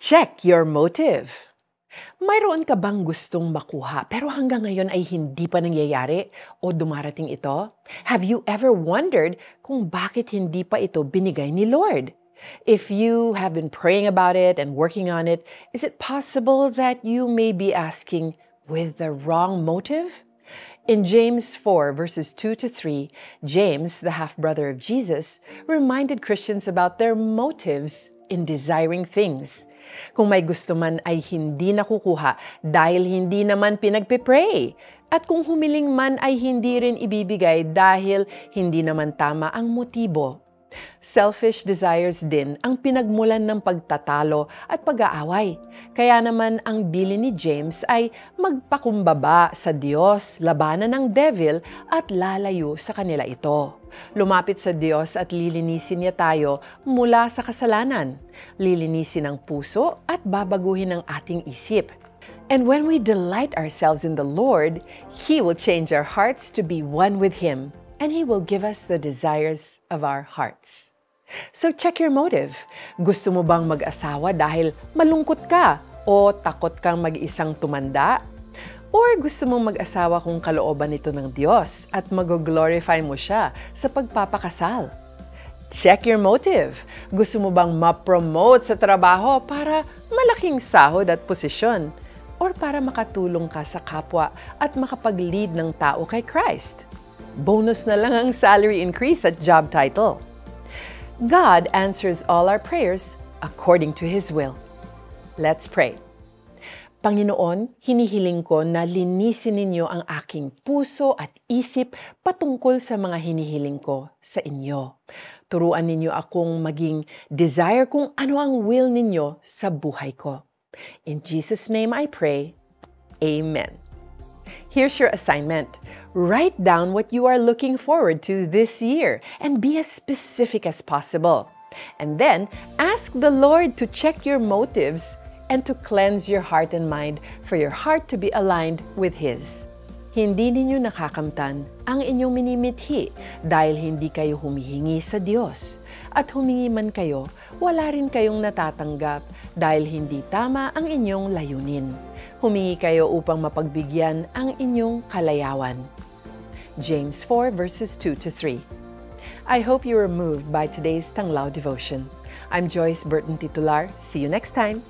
Check your motive. Mayroon ka bang gustong makuha pero hanggang ngayon ay hindi pa nangyayari o dumarating ito? Have you ever wondered kung bakit hindi pa ito binigay ni Lord? If you have been praying about it and working on it, is it possible that you may be asking with the wrong motive? In James 4 verses 2 to 3, James, the half-brother of Jesus, reminded Christians about their motives in desiring things. Kung may gusto man ay hindi nakukuha dahil hindi naman pinagpipray. At kung humiling man ay hindi rin ibibigay dahil hindi naman tama ang motibo. Selfish desires din ang pinagmulan ng pagtatalo at pag-aaway. Kaya naman ang bilin ni James ay magpakumbaba sa Diyos, labanan ng devil at lalayo sa kanila ito. Lumapit sa Diyos at lilinisin niya tayo mula sa kasalanan. Lilinisin ang puso at babaguhin ang ating isip. And when we delight ourselves in the Lord, He will change our hearts to be one with Him. And He will give us the desires of our hearts. So check your motive. Gusto mo bang mag-asawa dahil malungkot ka o takot kang mag-isang tumanda? Or gusto mong mag-asawa kung kalooban nito ng Diyos at mag-glorify mo siya sa pagpapakasal? Check your motive. Gusto mo bang ma-promote sa trabaho para malaking sahod at posisyon? Or para makatulong ka sa kapwa at makapag-lead ng tao kay Christ? Bonus na lang ang salary increase at job title. God answers all our prayers according to His will. Let's pray. Panginoon, hinihiling ko na linisin ninyo ang aking puso at isip patungkol sa mga hinihiling ko sa inyo. Turuan ninyo akong maging desire kung ano ang will ninyo sa buhay ko. In Jesus' name I pray. Amen. Here's your assignment. Write down what you are looking forward to this year and be as specific as possible. And then, ask the Lord to check your motives and to cleanse your heart and mind for your heart to be aligned with His. Hindi ninyo nakakamtan ang inyong minimithi dahil hindi kayo humihingi sa Diyos. At humingi man kayo, wala rin kayong natatanggap dahil hindi tama ang inyong layunin. Humingi kayo upang mapagbigyan ang inyong kalayawan. James 4 verses 2 to 3. I hope you were moved by today's Tanglao devotion. I'm Joyce Burton Titular. See you next time.